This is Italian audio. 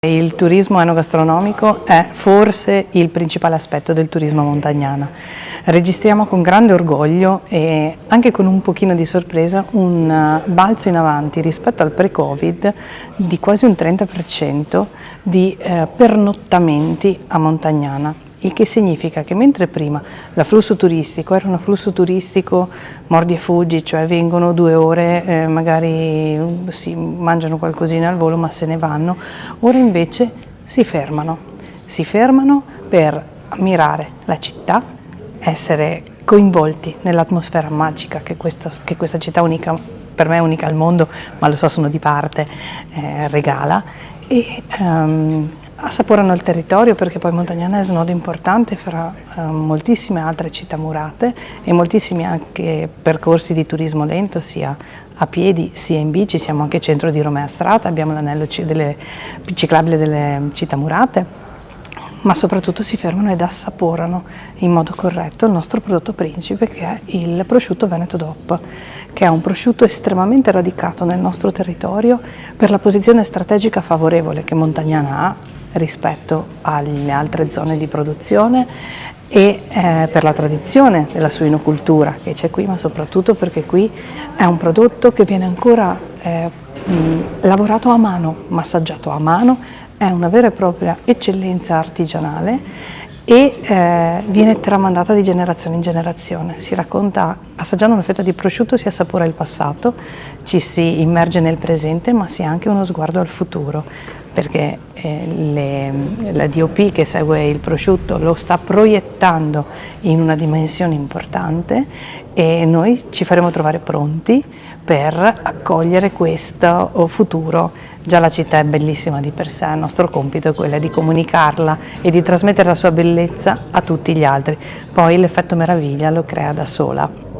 Il turismo enogastronomico è forse il principale aspetto del turismo montagnana. Registriamo con grande orgoglio e anche con un pochino di sorpresa un balzo in avanti rispetto al pre-Covid di quasi un 30% di pernottamenti a Montagnana. Il che significa che mentre prima l'afflusso turistico era un afflusso turistico mordi e fuggi, cioè vengono 2 ore, magari si mangiano qualcosina al volo ma se ne vanno, ora invece si fermano per ammirare la città, essere coinvolti nell'atmosfera magica che questa città unica, per me unica al mondo, ma lo so sono di parte, regala e assaporano il territorio, perché poi Montagnana è snodo importante fra moltissime altre città murate e moltissimi anche percorsi di turismo lento, sia a piedi sia in bici. Siamo anche centro di Romea Strata, abbiamo l'anello ciclabile delle città murate, ma soprattutto si fermano ed assaporano in modo corretto il nostro prodotto principe, che è il prosciutto Veneto DOP, che è un prosciutto estremamente radicato nel nostro territorio per la posizione strategica favorevole che Montagnana ha rispetto alle altre zone di produzione e per la tradizione della suinocultura che c'è qui, ma soprattutto perché qui è un prodotto che viene ancora lavorato a mano, massaggiato a mano, è una vera e propria eccellenza artigianale e viene tramandata di generazione in generazione. Si racconta, assaggiando una fetta di prosciutto si assapora il passato, ci si immerge nel presente, ma si ha anche uno sguardo al futuro, perché la DOP che segue il prosciutto lo sta proiettando in una dimensione importante e noi ci faremo trovare pronti per accogliere questo futuro. Già la città è bellissima di per sé, il nostro compito è quello di comunicarla e di trasmettere la sua bellezza a tutti gli altri, poi l'effetto meraviglia lo crea da sola.